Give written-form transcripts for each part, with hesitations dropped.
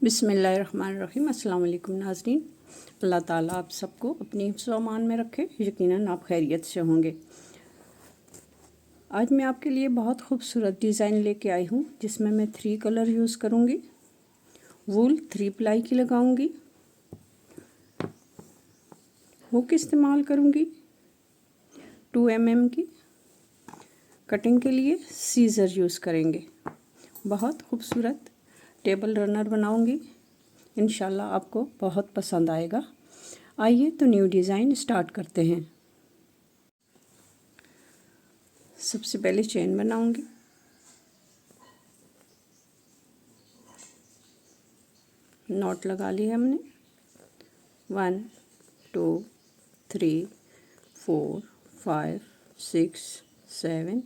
बिस्मिल्लाहिर्रहमानिर्रहीम। अस्सलाम वालेकुम नाज़रीन। अल्लाह ताला आप सबको अपनी हिफ्ज़ व अमान में रखे। यकीनन आप खैरियत से होंगे। आज मैं आपके लिए बहुत खूबसूरत डिज़ाइन लेके आई हूँ, जिसमें मैं 3 कलर यूज़ करूँगी। वूल 3 प्लाई की लगाऊँगी। हुक इस्तेमाल करूँगी 2 mm की। कटिंग के लिए सीज़र यूज़ करेंगे। बहुत खूबसूरत टेबल रनर बनाऊँगी। इंशाल्लाह आपको बहुत पसंद आएगा। आइए तो न्यू डिज़ाइन स्टार्ट करते हैं। सबसे पहले चेन बनाऊँगी। नॉट लगा ली हमने। 1 2 3 4 5 6 7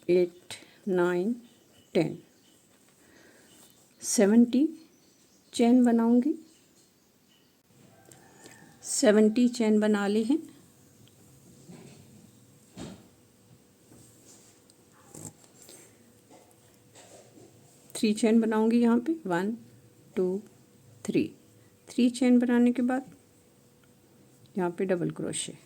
8 9 10 70 चेन बनाऊंगी। 70 चेन बना ली है। थ्री चेन बनाऊंगी यहाँ पे। 1 2 3 चेन बनाने के बाद यहाँ पे डबल क्रोशे।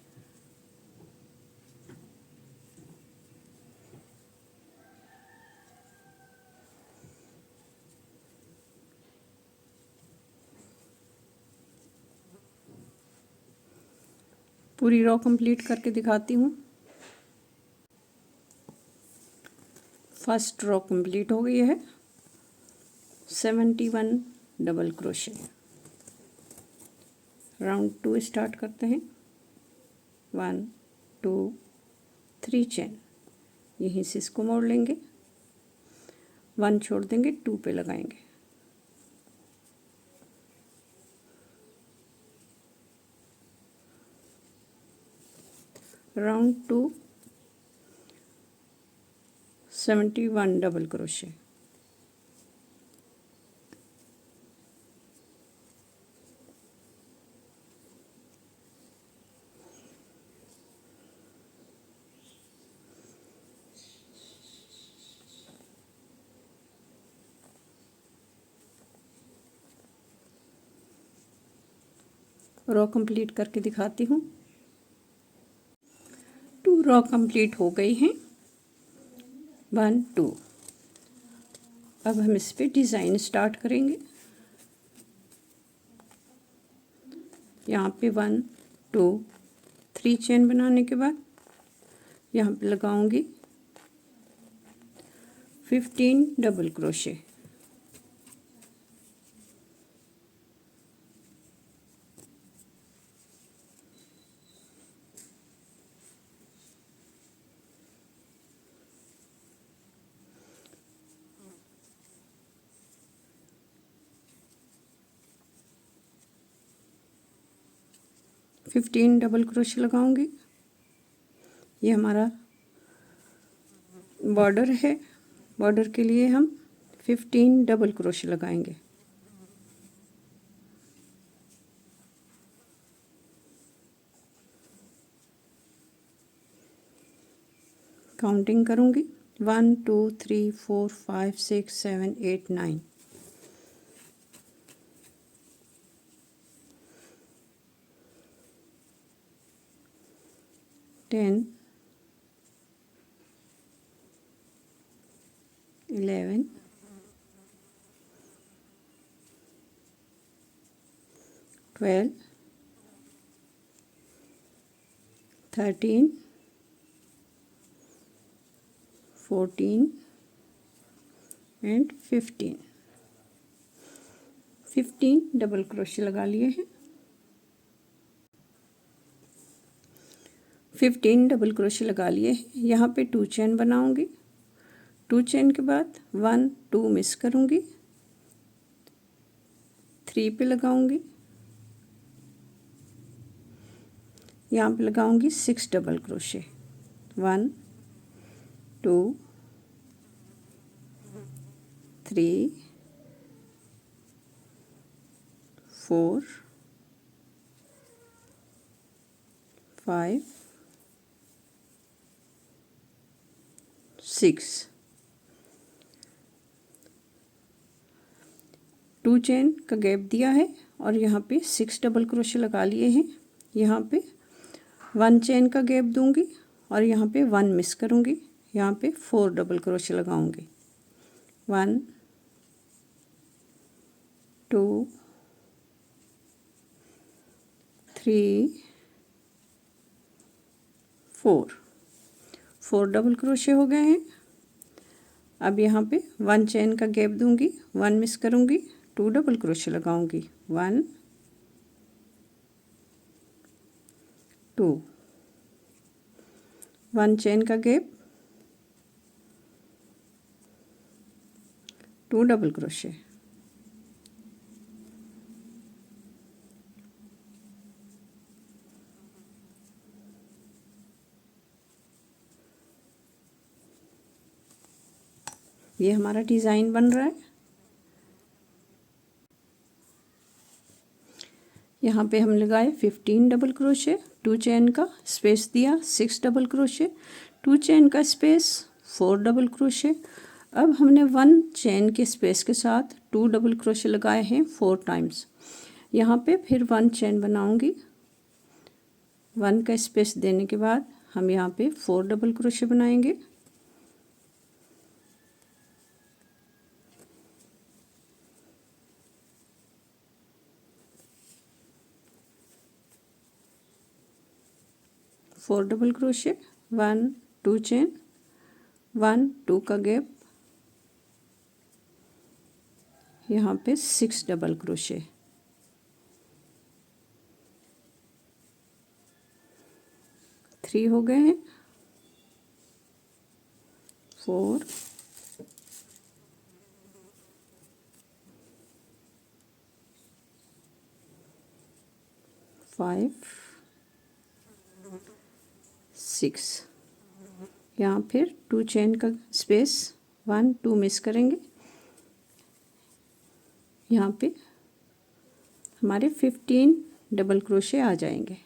पूरी रो कंप्लीट करके दिखाती हूँ। फर्स्ट रो कंप्लीट हो गई है। 71 डबल क्रोशे। राउंड 2 स्टार्ट करते हैं। 1 2 3 चेन। यहीं से इसको मोड़ लेंगे। 1 छोड़ देंगे, 2 पे लगाएंगे। Round 2 71 double crochet. Row complete करके दिखाती हूँ। 2 रो कंप्लीट हो गई हैं। 1 2। अब हम इस पे डिज़ाइन स्टार्ट करेंगे। यहाँ पे 1 2 3 चेन बनाने के बाद यहाँ पे लगाऊंगी 15 डबल क्रोशे। डबल क्रोशे लगाऊंगी। ये हमारा बॉर्डर है। बॉर्डर के लिए हम 15 डबल क्रोशे लगाएंगे। काउंटिंग करूंगी। 1 2 3 4 5 6 7 8 9। 10 11 12 13 14 एंड 15 डबल क्रोशे लगा लिए हैं। 15 डबल क्रोशे लगा लिए हैं। यहाँ पे 2 चेन बनाऊंगी। 2 चेन के बाद 1 2 मिस करूंगी। 3 पे लगाऊंगी। यहाँ पे लगाऊंगी 6 डबल क्रोशे। 1 2 3 4 5 6। 2 चेन का गैप दिया है और यहाँ पे 6 डबल क्रोशे लगा लिए हैं। यहाँ पे 1 चेन का गैप दूंगी और यहाँ पे 1 मिस करूँगी, यहाँ पे 4 डबल क्रोशे लगाऊंगी। 1 2 3 4 डबल क्रोशे हो गए हैं। अब यहाँ पे 1 चेन का गैप दूंगी, 1 मिस करूँगी, 2 डबल क्रोशे लगाऊंगी। 1 2 1 चेन का गैप, 2 डबल क्रोशे। ये हमारा डिज़ाइन बन रहा है। यहाँ पे हम लगाए 15 डबल क्रोशे, 2 चेन का स्पेस दिया, 6 डबल क्रोशे, 2 चेन का स्पेस, 4 डबल क्रोशे। अब हमने 1 चेन के स्पेस के साथ 2 डबल क्रोशे लगाए हैं 4 टाइम्स। यहाँ पे फिर 1 चेन बनाऊंगी, 1 का स्पेस देने के बाद हम यहाँ पे 4 डबल क्रोशे बनाएंगे। फोर डबल क्रोशे, 1 2 चेन, 1 2 का गैप, यहाँ पे 6 डबल क्रोशे। थ्री हो गए हैं, 4 5 6। यहाँ फिर 2 चेन का स्पेस, 1 2 मिस करेंगे, यहाँ पे हमारे 15 डबल क्रोशे आ जाएंगे।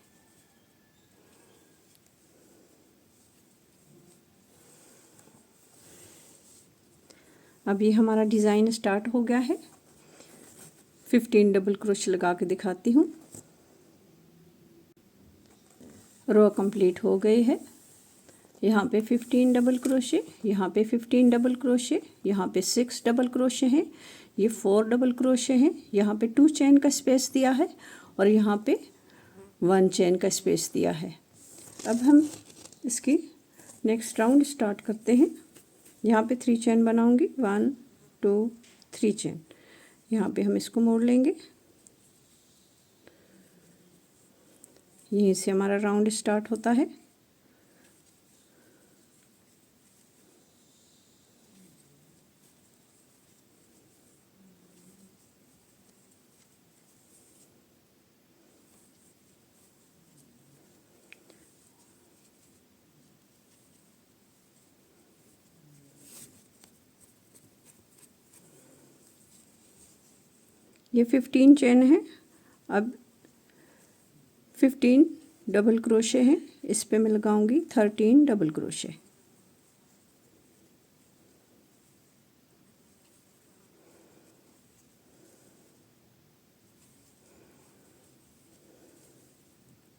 अब ये हमारा डिज़ाइन स्टार्ट हो गया है। 15 डबल क्रोशे लगा के दिखाती हूँ। रो कंप्लीट हो गई है। यहाँ पे 15 डबल क्रोशे, यहाँ पे 15 डबल क्रोशे, यहाँ पे 6 डबल क्रोशे हैं, ये 4 डबल क्रोशे हैं, यहाँ पे 2 चेन का स्पेस दिया है और यहाँ पे 1 चेन का स्पेस दिया है। अब हम इसकी नेक्स्ट राउंड स्टार्ट करते हैं। यहाँ पे 3 चेन बनाऊंगी, 1 2 3 चेन। यहाँ पे हम इसको मोड़ लेंगे। यहीं से हमारा राउंड स्टार्ट होता है। ये 15 चेन है। अब 15 डबल क्रोशे हैं, इस पे मैं लगाऊंगी 13 double crochet.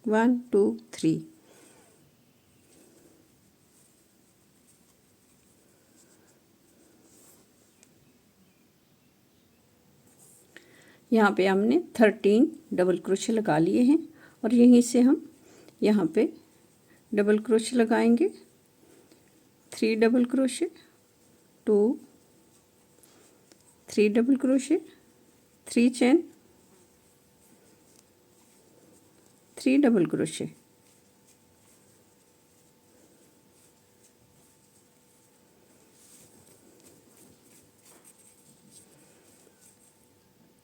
One two three. यहाँ पे हमने 13 डबल क्रोशे लगा लिए हैं और यहीं से हम यहाँ पे डबल क्रोशे लगाएंगे। 3 double crochet, 2 3 double crochet, 3 chain, 3 double crochet,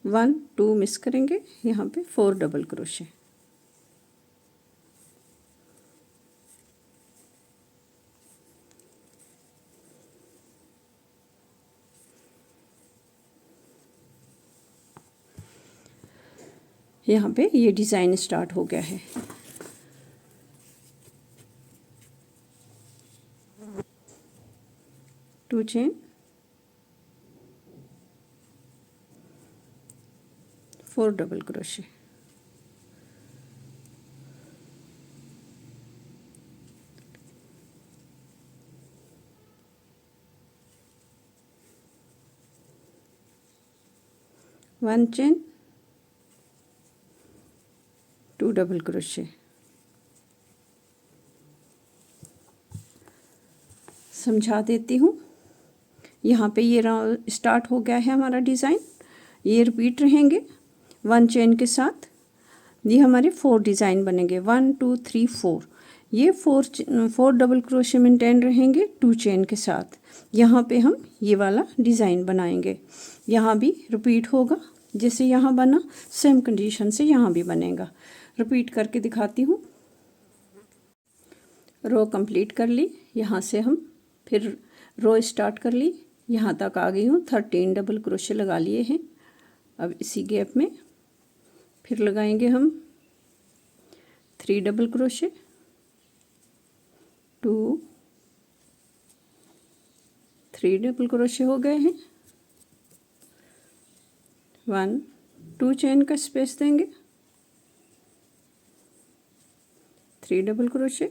one 2 miss करेंगे, यहाँ पे 4 डबल क्रोशे। यहाँ पे ये डिज़ाइन स्टार्ट हो गया है। To chain, 4 double crochet, one chain, 2 double crochet. समझा देती हूँ। यहाँ पे ये स्टार्ट हो गया है हमारा डिज़ाइन। ये रिपीट रहेंगे 1 चेन के साथ। ये हमारे 4 डिज़ाइन बनेंगे, 1 2 3 4। ये 4 डबल क्रोशे मेंटेन रहेंगे 2 चेन के साथ। यहाँ पे हम ये वाला डिज़ाइन बनाएंगे। यहाँ भी रिपीट होगा, जैसे यहाँ बना सेम कंडीशन से यहाँ भी बनेगा। रिपीट करके दिखाती हूँ। रो कंप्लीट कर ली, यहाँ से हम फिर रो स्टार्ट कर ली, यहाँ तक आ गई हूँ। 13 डबल क्रोशे लगा लिए हैं। अब इसी गैप में फिर लगाएंगे हम 3 डबल क्रोशे, 2 3 डबल क्रोशे हो गए हैं। 1 2 चेन का स्पेस देंगे, 3 डबल क्रोशे,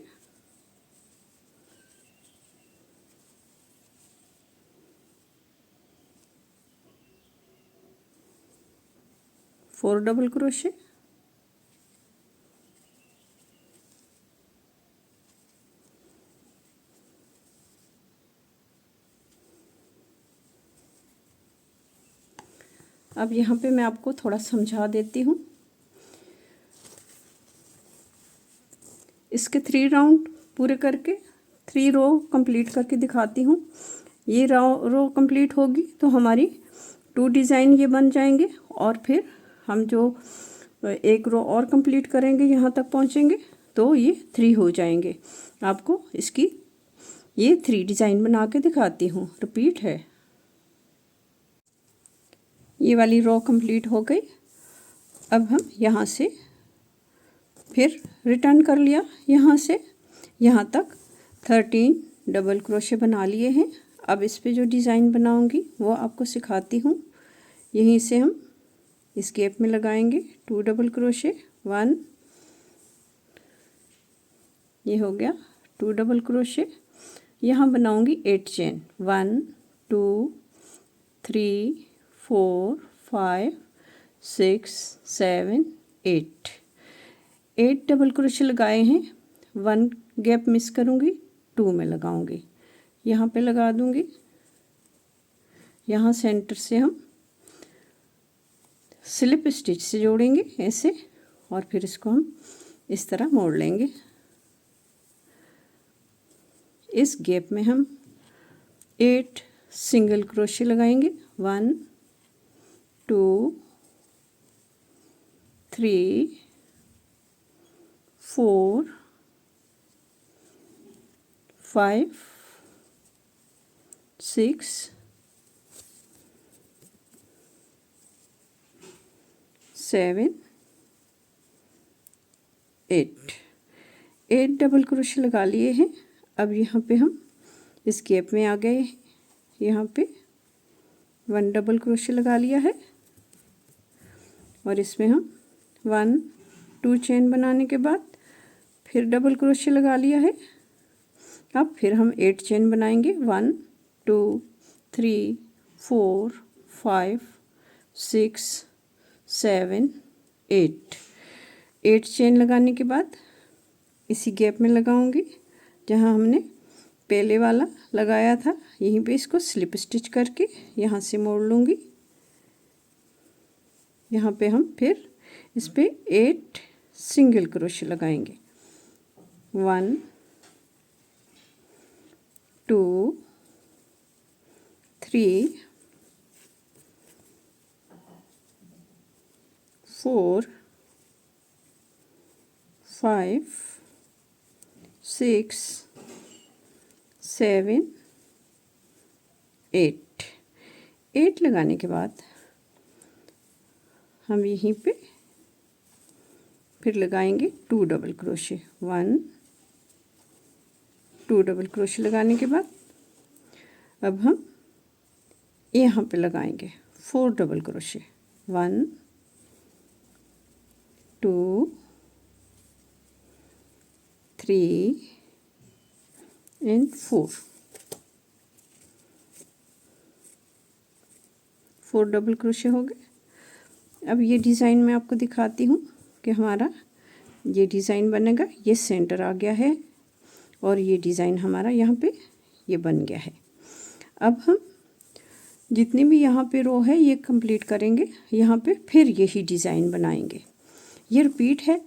4 डबल क्रोशे, अब यहाँ पे मैं आपको थोड़ा समझा देती हूँ। इसके 3 राउंड पूरे करके 3 रो कंप्लीट करके दिखाती हूँ। ये रो कंप्लीट होगी तो हमारी 2 डिज़ाइन ये बन जाएंगे, और फिर हम जो एक रो और कंप्लीट करेंगे यहाँ तक पहुँचेंगे तो ये 3 हो जाएंगे। आपको इसकी ये 3 डिज़ाइन बना के दिखाती हूँ। रिपीट है। ये वाली रो कंप्लीट हो गई। अब हम यहाँ से फिर रिटर्न कर लिया, यहाँ से यहाँ तक 13 डबल क्रोशे बना लिए हैं। अब इस पे जो डिज़ाइन बनाऊंगी वो आपको सिखाती हूँ। यहीं से हम इस गैप में लगाएंगे 2 डबल क्रोशे, 1, ये हो गया 2 डबल क्रोशे। यहाँ बनाऊंगी 8 चेन, 1 2 3 4 5 6 7 8। 8 डबल क्रोशे लगाए हैं। 1 गैप मिस करूँगी, 2 में लगाऊंगी, यहाँ पे लगा दूंगी। यहाँ सेंटर से हम स्लिप स्टिच से जोड़ेंगे ऐसे, और फिर इसको हम इस तरह मोड़ लेंगे। इस गैप में हम 8 सिंगल क्रोशे लगाएंगे, 1 2 3 4 5 6 7 8 डबल क्रोशे लगा लिए हैं। अब यहाँ पे हम इस गैप में आ गए, यहाँ पे 1 डबल क्रोशे लगा लिया है, और इसमें हम 1 2 चेन बनाने के बाद फिर डबल क्रोशे लगा लिया है। अब फिर हम 8 चेन बनाएंगे, 1 2 3 4 5 6 7 8 चेन लगाने के बाद इसी गैप में लगाऊंगी जहां हमने पहले वाला लगाया था। यहीं पे इसको स्लिप स्टिच करके यहाँ से मोड़ लूँगी। यहाँ पे हम फिर इस पे 8 सिंगल क्रोशे लगाएंगे, 1 2 3 4 5 6 7 8 लगाने के बाद हम यहीं पे फिर लगाएंगे 2 डबल क्रोशे, 1 2 डबल क्रोशे लगाने के बाद अब हम यहाँ पे लगाएंगे 4 double crochet, 1 2 3 and 4 double crochet हो गए। अब ये डिज़ाइन मैं आपको दिखाती हूँ कि हमारा ये डिज़ाइन बनेगा। ये सेंटर आ गया है और ये डिज़ाइन हमारा यहाँ पे ये बन गया है। अब हम जितनी भी यहाँ पे रो है ये कंप्लीट करेंगे, यहाँ पे फिर यही डिज़ाइन बनाएंगे। ये रिपीट है।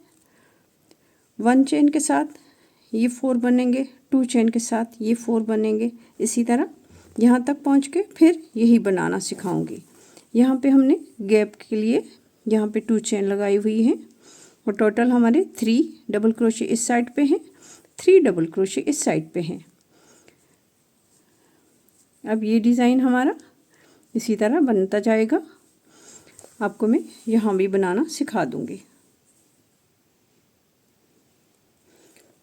1 चेन के साथ ये 4 बनेंगे, 2 चेन के साथ ये 4 बनेंगे। इसी तरह यहाँ तक पहुँच के फिर यही बनाना सिखाऊंगी। यहाँ पे हमने गैप के लिए यहाँ पे 2 चेन लगाई हुई हैं और टोटल हमारे 3 डबल क्रोशे इस साइड पे हैं, 3 डबल क्रोशे इस साइड पे हैं। अब ये डिज़ाइन हमारा इसी तरह बनता जाएगा। आपको मैं यहाँ भी बनाना सिखा दूँगी।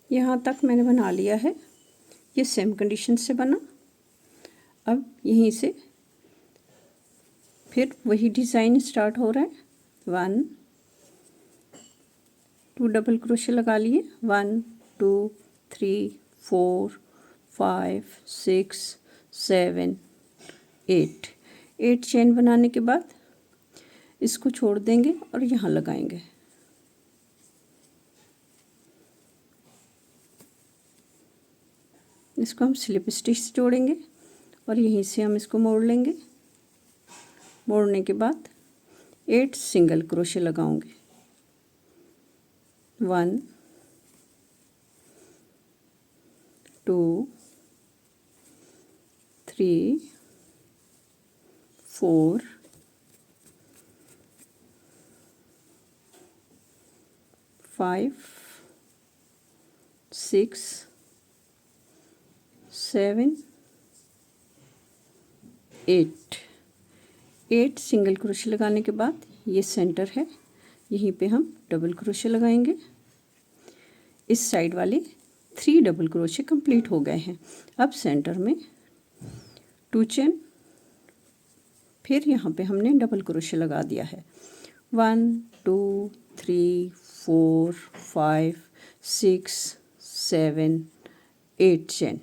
यहाँ तक मैंने बना लिया है। ये सेम कंडीशन से बना। अब यहीं से फिर वही डिज़ाइन स्टार्ट हो रहा है। 1 2 डबल क्रोशे लगा लिए। 1 2 3 4 5 6 7 8 चेन बनाने के बाद इसको छोड़ देंगे और यहाँ लगाएंगे। इसको हम स्लिप स्टिच से जोड़ेंगे और यहीं से हम इसको मोड़ लेंगे। मोड़ने के बाद 8 सिंगल क्रोशे लगाऊंगे। 1 2 3 4 5 6 7 8 सिंगल क्रोशे लगाने के बाद ये सेंटर है, यहीं पे हम डबल क्रोशे लगाएंगे। इस साइड वाले 3 डबल क्रोशे कंप्लीट हो गए हैं। अब सेंटर में 2 चेन, फिर यहाँ पे हमने डबल क्रोशे लगा दिया है। 1 2 3 4 5 6 7 8 चेन।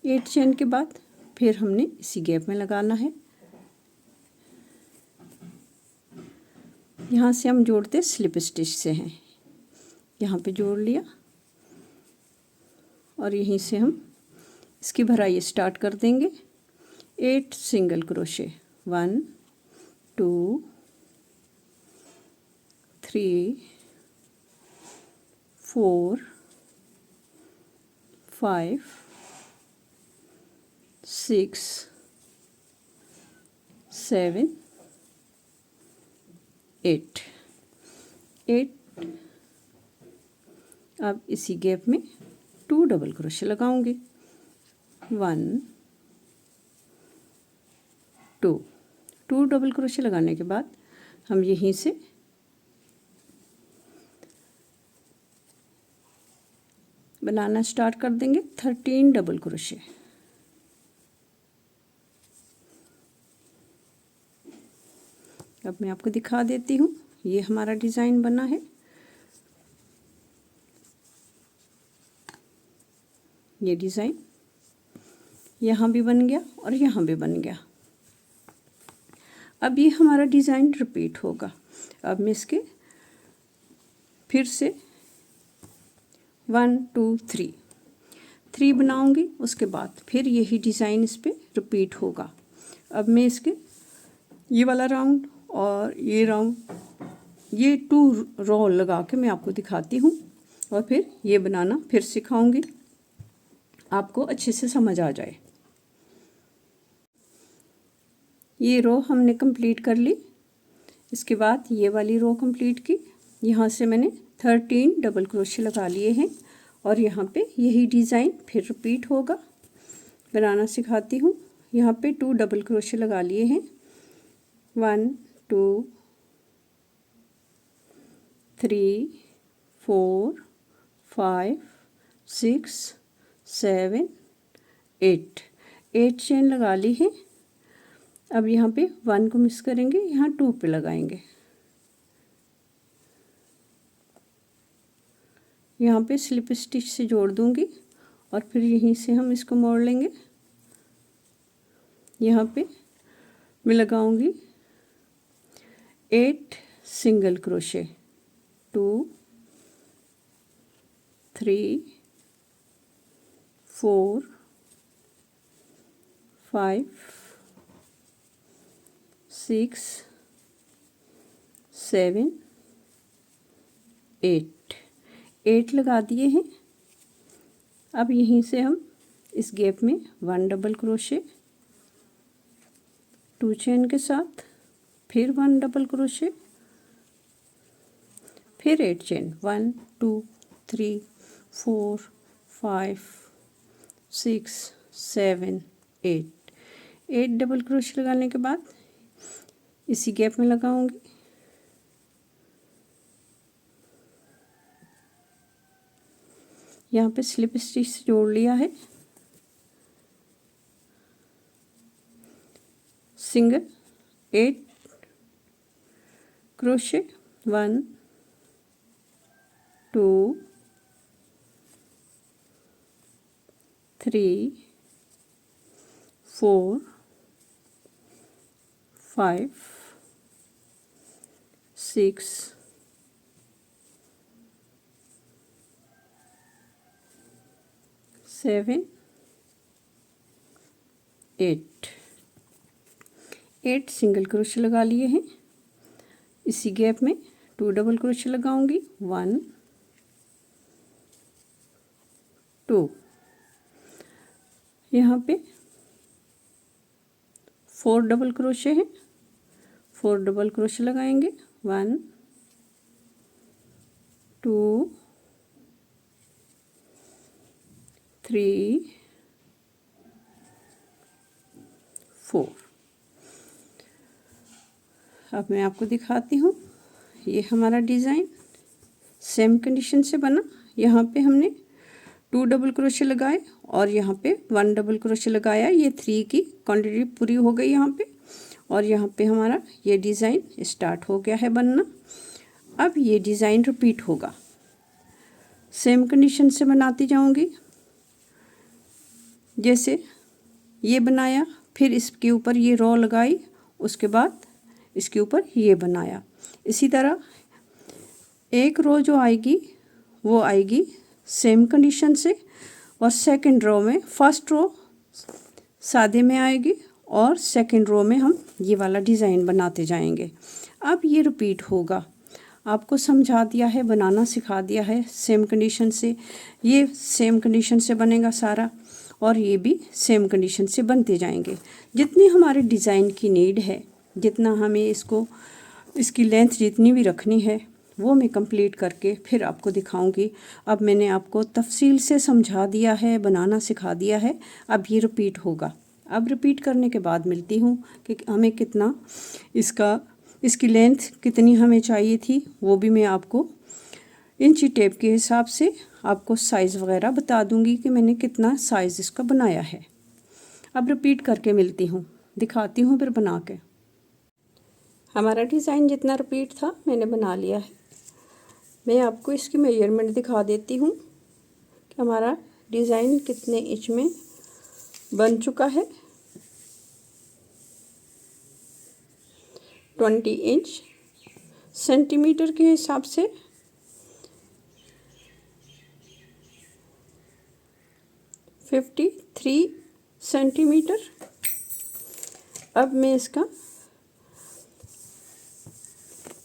8 चेन के बाद फिर हमने इसी गैप में लगाना है। यहाँ से हम जोड़ते स्लिप स्टिच से हैं। यहाँ पे जोड़ लिया और यहीं से हम इसकी भराई स्टार्ट कर देंगे। 8 सिंगल क्रोशे। 1 2 3 4 5 6 7 8 अब इसी गैप में 2 डबल क्रोशे लगाऊंगी। 1 2 डबल क्रोशे लगाने के बाद हम यहीं से बनाना स्टार्ट कर देंगे 13 डबल क्रोशे। अब मैं आपको दिखा देती हूँ। ये हमारा डिज़ाइन बना है। ये डिज़ाइन यहाँ भी बन गया और यहाँ भी बन गया। अब ये हमारा डिज़ाइन रिपीट होगा। अब मैं इसके फिर से 1 2 3 बनाऊंगी। उसके बाद फिर यही डिज़ाइन इस पे रिपीट होगा। अब मैं इसके ये वाला राउंड और ये राउंड, ये 2 रो लगा के मैं आपको दिखाती हूँ और फिर ये बनाना फिर सिखाऊंगी, आपको अच्छे से समझ आ जाए। ये रो हमने कंप्लीट कर ली। इसके बाद ये वाली रो कंप्लीट की। यहाँ से मैंने 13 डबल क्रोशे लगा लिए हैं और यहाँ पे यही डिज़ाइन फिर रिपीट होगा। बनाना सिखाती हूँ। यहाँ पे 2 डबल क्रोशे लगा लिए हैं। 1 2 3 4 5 6 7 8 चेन लगा ली है। अब यहाँ पे 1 को मिस करेंगे, यहाँ 2 पे लगाएंगे। यहाँ पे स्लिप स्टिच से जोड़ दूंगी और फिर यहीं से हम इसको मोड़ लेंगे। यहाँ पे मैं लगाऊंगी 8 सिंगल क्रोशे, 2 3 4 5 6 7 8 लगा दिए हैं। अब यहीं से हम इस गैप में 1 डबल क्रोशे, 2 चेन के साथ, फिर 1 डबल क्रोशे, फिर 8 चेन, 1 2 3 4 5 6 7 8 डबल क्रोशे लगाने के बाद इसी गैप में लगाऊंगी। यहाँ पे स्लिप स्टिच से जोड़ लिया है, सिंगल 8 क्रोशे, 1 2 3 4 5 6 7 8 सिंगल क्रोशे लगा लिए हैं। इसी गैप में 2 डबल क्रोशे लगाऊंगी, 1 2, यहाँ पे 4 डबल क्रोशे हैं, 4 डबल क्रोशे लगाएंगे, 1 2 3 4। अब मैं आपको दिखाती हूँ, ये हमारा डिज़ाइन सेम कंडीशन से बना। यहाँ पे हमने 2 डबल क्रोशे लगाए और यहाँ पे 1 डबल क्रोशे लगाया। ये 3 की क्वांटिटी पूरी हो गई यहाँ पे, और यहाँ पे हमारा ये डिज़ाइन स्टार्ट हो गया है बनना। अब ये डिज़ाइन रिपीट होगा, सेम कंडीशन से बनाती जाऊँगी। जैसे ये बनाया, फिर इसके ऊपर ये रो लगाई, उसके बाद इसके ऊपर ये बनाया। इसी तरह एक रो जो आएगी वो आएगी सेम कंडीशन से, और सेकंड रो में, फर्स्ट रो सादे में आएगी और सेकंड रो में हम ये वाला डिज़ाइन बनाते जाएंगे। अब ये रिपीट होगा। आपको समझा दिया है, बनाना सिखा दिया है सेम कंडीशन से। ये सेम कंडीशन से बनेगा सारा, और ये भी सेम कंडीशन से बनते जाएंगे। जितनी हमारे डिज़ाइन की नीड है, जितना हमें इसकी लेंथ जितनी भी रखनी है, वो मैं कंप्लीट करके फिर आपको दिखाऊंगी। अब मैंने आपको तफसील से समझा दिया है, बनाना सिखा दिया है। अब ये रिपीट होगा। अब रिपीट करने के बाद मिलती हूँ कि हमें कितना इसकी लेंथ कितनी हमें चाहिए थी, वो भी मैं आपको इंची टेप के हिसाब से आपको साइज़ वगैरह बता दूंगी कि मैंने कितना साइज़ इसका बनाया है। अब रिपीट करके मिलती हूँ, दिखाती हूँ फिर बना के। हमारा डिज़ाइन जितना रिपीट था मैंने बना लिया है। मैं आपको इसकी मेजरमेंट दिखा देती हूँ कि हमारा डिज़ाइन कितने इंच में बन चुका है। 20 इंच, सेंटीमीटर के हिसाब से 53 सेंटीमीटर। अब मैं इसका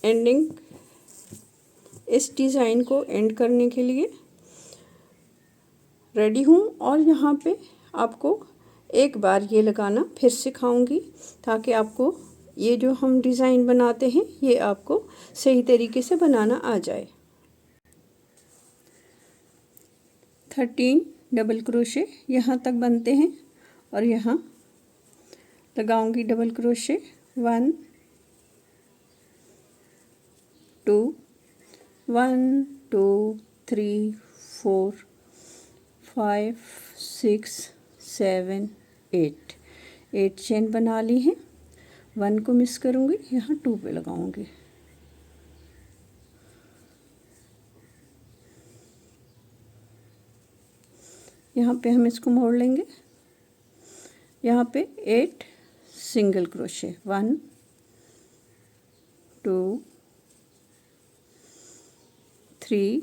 एंडिंग, इस डिज़ाइन को एंड करने के लिए रेडी हूँ, और यहाँ पे आपको एक बार ये लगाना फिर सिखाऊंगी, ताकि आपको ये जो हम डिज़ाइन बनाते हैं ये आपको सही तरीके से बनाना आ जाए। 13 डबल क्रोशे यहाँ तक बनते हैं, और यहाँ लगाऊंगी डबल क्रोशे 1 2 1 2 3 4 5 6 7 8 चेन बना ली हैं। 1 को मिस करूँगी, यहाँ 2 पे लगाऊंगी। यहाँ पे हम इसको मोड़ लेंगे। यहाँ पे 8 सिंगल क्रोशे, 1 2 3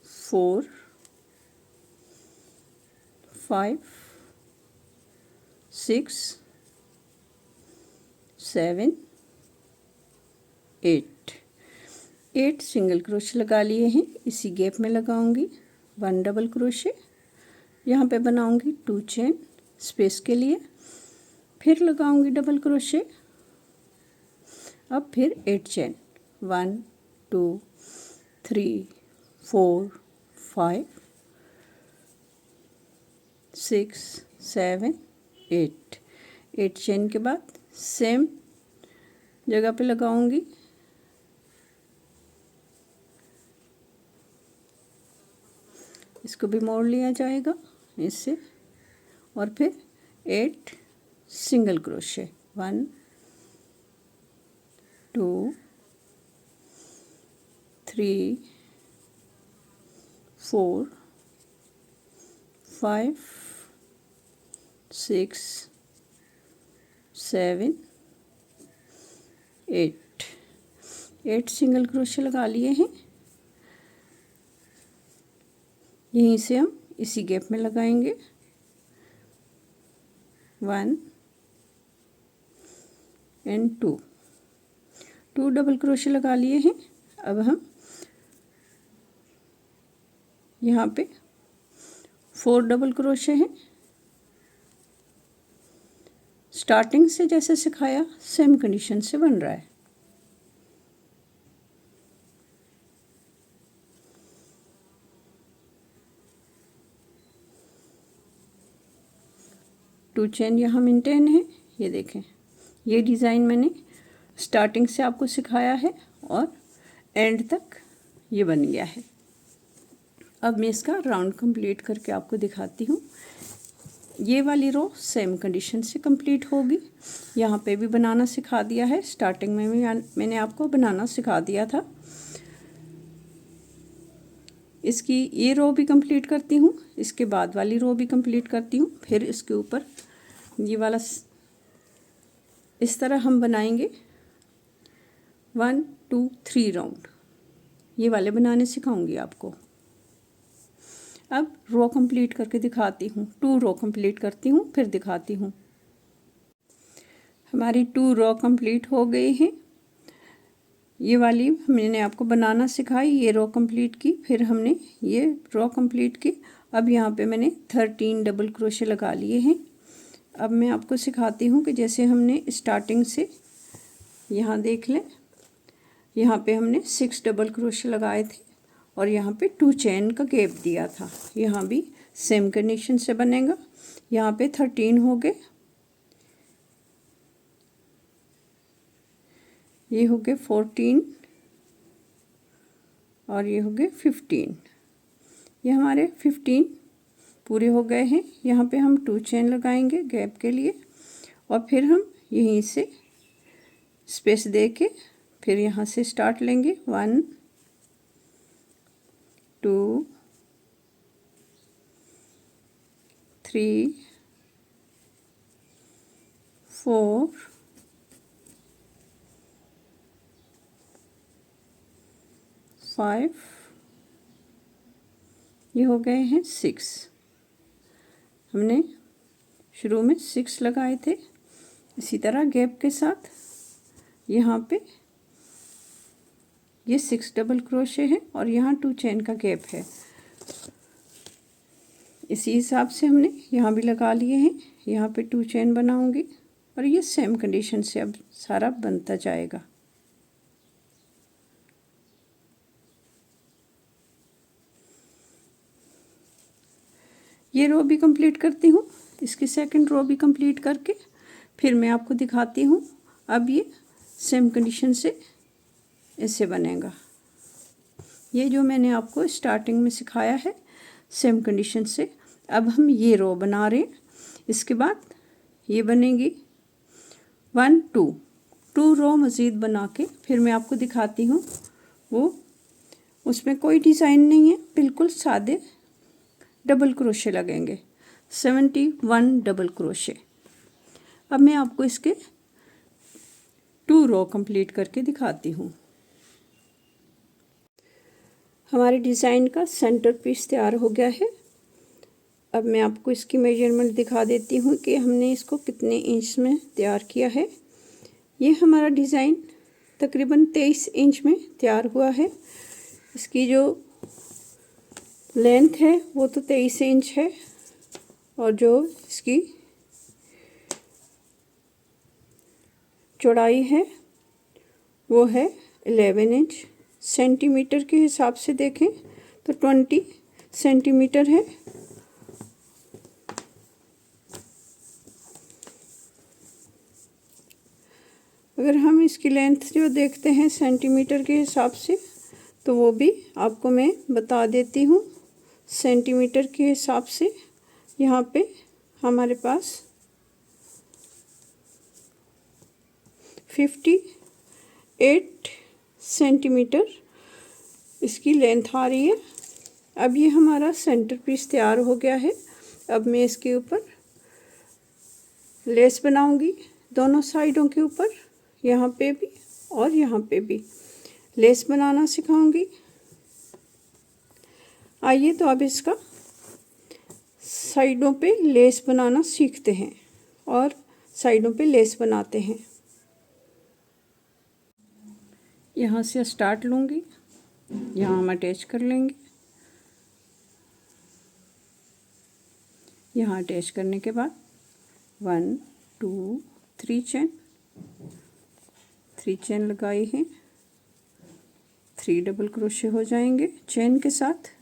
4 5 6 7 8 सिंगल क्रोशे लगा लिए हैं। इसी गैप में लगाऊंगी 1 डबल क्रोशे, यहाँ पे बनाऊंगी 2 चेन स्पेस के लिए, फिर लगाऊंगी डबल क्रोशे, अब फिर 8 चेन, 1 2 3 4 5 6 7 8 चेन के बाद सेम जगह पे लगाऊंगी, इसको भी मोड़ लिया जाएगा इससे, और फिर 8 सिंगल क्रोशे, 1 2 3 4 5 6 7 8 सिंगल क्रोशे लगा लिए हैं। यहीं से हम इसी गैप में लगाएंगे 1 एंड 2 डबल क्रोशे लगा लिए हैं। अब हम यहाँ पे 4 डबल क्रोशे हैं। स्टार्टिंग से जैसे सिखाया सेम कंडीशन से बन रहा है। टू चेन यहाँ मेंटेन है। ये देखें, ये डिज़ाइन मैंने स्टार्टिंग से आपको सिखाया है और एंड तक ये बन गया है। अब मैं इसका राउंड कंप्लीट करके आपको दिखाती हूँ। ये वाली रो सेम कंडीशन से कंप्लीट होगी। यहाँ पे भी बनाना सिखा दिया है, स्टार्टिंग में भी मैंने आपको बनाना सिखा दिया था। इसकी ये रो भी कंप्लीट करती हूँ, इसके बाद वाली रो भी कंप्लीट करती हूँ, फिर इसके ऊपर ये वाला इस तरह हम बनाएंगे 1 2 3 राउंड। ये वाले बनाने सिखाऊंगी आपको। अब रो कंप्लीट करके दिखाती हूँ। 2 रो कंप्लीट करती हूँ फिर दिखाती हूँ। हमारी 2 रो कंप्लीट हो गई हैं। ये वाली मैंने आपको बनाना सिखाई, ये रो कंप्लीट की, फिर हमने ये रो कंप्लीट की। अब यहाँ पे मैंने 13 डबल क्रोशे लगा लिए हैं। अब मैं आपको सिखाती हूँ कि जैसे हमने स्टार्टिंग से, यहाँ देख लें, यहाँ पे हमने 6 डबल क्रोशे लगाए थे और यहाँ पे 2 चेन का गैप दिया था। यहाँ भी सेम कंडीशन से बनेगा। यहाँ पे 13 हो गए, ये हो गए 14 और ये हो गए 15। ये हमारे 15 पूरे हो गए हैं। यहाँ पे हम 2 चेन लगाएंगे गैप के लिए और फिर हम यहीं से स्पेस दे के फिर यहाँ से स्टार्ट लेंगे 1 2 3 4 5, ये हो गए हैं 6। हमने शुरू में 6 लगाए थे। इसी तरह गैप के साथ यहाँ पे ये 6 डबल क्रोशे है और यहाँ 2 चेन का गैप है। इसी हिसाब से हमने यहाँ भी लगा लिए हैं। यहाँ पे 2 चेन बनाऊंगी और ये सेम कंडीशन से अब सारा बनता जाएगा। ये रो भी कंप्लीट करती हूँ, इसकी सेकंड रो भी कंप्लीट करके फिर मैं आपको दिखाती हूँ। अब ये सेम कंडीशन से ऐसे बनेगा। ये जो मैंने आपको स्टार्टिंग में सिखाया है सेम कंडीशन से। अब हम ये रो बना रहे हैं। इसके बाद ये बनेगी 1 2 रो मज़ीद बना के फिर मैं आपको दिखाती हूँ। वो उसमें कोई डिज़ाइन नहीं है, बिल्कुल सादे डबल क्रोशे लगेंगे, 71 डबल क्रोशे। अब मैं आपको इसके 2 रो कंप्लीट करके दिखाती हूँ। हमारे डिज़ाइन का सेंटर पीस तैयार हो गया है। अब मैं आपको इसकी मेजरमेंट दिखा देती हूँ कि हमने इसको कितने इंच में तैयार किया है। ये हमारा डिज़ाइन तकरीबन 23 इंच में तैयार हुआ है। इसकी जो लेंथ है वो तो 23 इंच है और जो इसकी चौड़ाई है वो है 11 इंच। सेंटीमीटर के हिसाब से देखें तो 20 सेंटीमीटर है। अगर हम इसकी लेंथ जो देखते हैं सेंटीमीटर के हिसाब से तो वो भी आपको मैं बता देती हूँ। सेंटीमीटर के हिसाब से यहाँ पे हमारे पास 58 सेंटीमीटर इसकी लेंथ आ रही है। अब ये हमारा सेंटर पीस तैयार हो गया है। अब मैं इसके ऊपर लेस बनाऊंगी, दोनों साइडों के ऊपर, यहाँ पे भी और यहाँ पे भी लेस बनाना सिखाऊंगी। आइए तो अब इसका साइडों पे लेस बनाना सीखते हैं और साइडों पे लेस बनाते हैं। यहाँ से स्टार्ट लूँगी, यहाँ हम अटैच कर लेंगे। यहाँ अटैच करने के बाद 1 2 3 चेन, 3 चेन लगाई हैं, 3 डबल क्रोशे हो जाएंगे चेन के साथ।